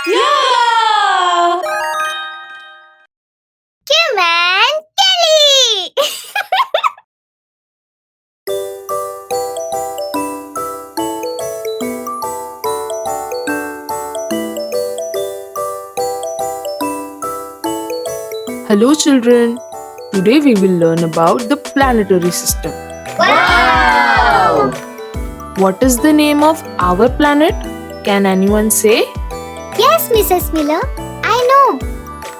Yeah! Kim and Kelly! Hello children. Today we will learn about the planetary system. Wow! What is the name of our planet? Can anyone say? Yes, Mrs. Miller, I know.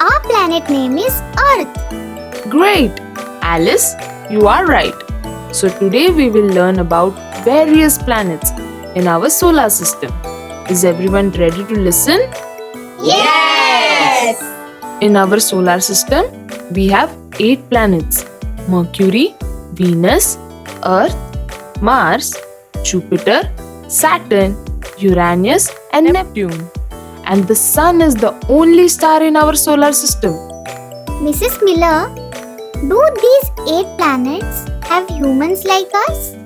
Our planet name is Earth. Great! Alice, you are right. So today we will learn about various planets in our solar system. Is everyone ready to listen? Yes! In our solar system, we have 8 planets: Mercury, Venus, Earth, Mars, Jupiter, Saturn, Uranus, and Neptune. And the Sun is the only star in our solar system. Mrs. Miller, do these 8 planets have humans like us?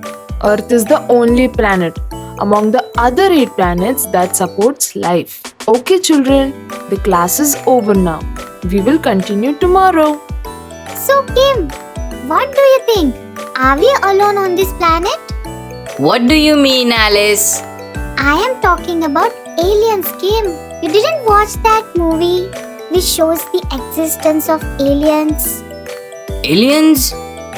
Earth is the only planet among the other 8 planets that supports life. Okay, children, the class is over now. We will continue tomorrow. So, Kim, what do you think? Are we alone on this planet? What do you mean, Alice? I am talking about aliens, Kim. You didn't watch that movie which shows the existence of aliens? Aliens?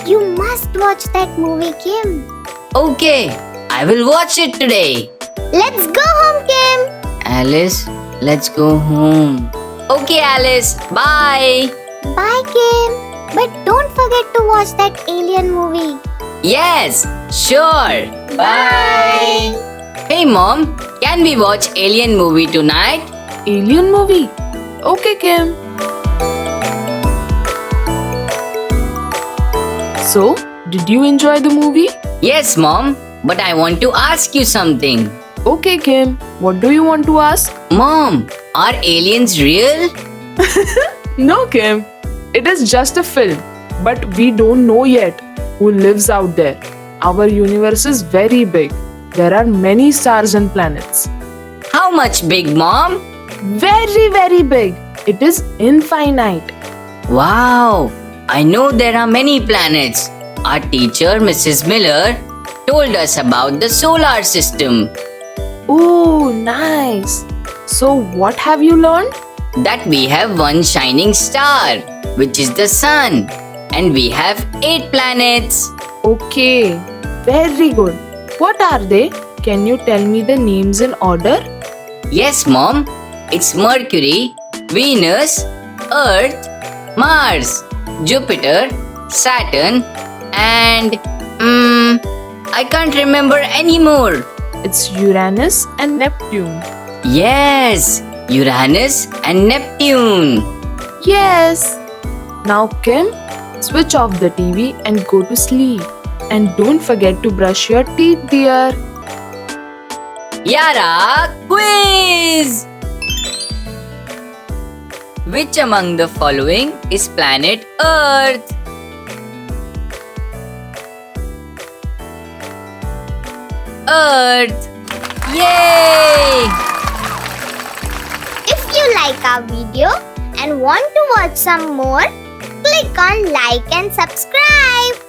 You must watch that movie, Kim. Okay, I will watch it today. Let's go home, Kim. Alice, let's go home. Okay, Alice, bye. Bye, Kim. But don't forget to watch that alien movie. Yes, sure. Bye. Hey, Mom, can we watch Alien movie tonight? Alien movie? Okay, Kim. So, did you enjoy the movie? Yes, Mom, but I want to ask you something. Okay, Kim. What do you want to ask? Mom, are aliens real? No, Kim. It is just a film. But we don't know yet who lives out there. Our universe is very big. There are many stars and planets. How much big, Mom? Very, very big. It is infinite. Wow, I know there are many planets. Our teacher, Mrs. Miller, told us about the solar system. Oh, nice. So, what have you learned? That we have one shining star, which is the sun, and we have 8 planets. Okay, very good. What are they? Can you tell me the names in order? Yes, Mom, it's Mercury, Venus, Earth, Mars, Jupiter, Saturn, and I can't remember anymore. It's Uranus and Neptune. Yes, Uranus and Neptune. Yes. Now, Kim, switch off the TV and go to sleep. And don't forget to brush your teeth, dear. Yara Quiz! Which among the following is planet Earth? Earth! Yay! If you like our video and want to watch some more, click on like and subscribe.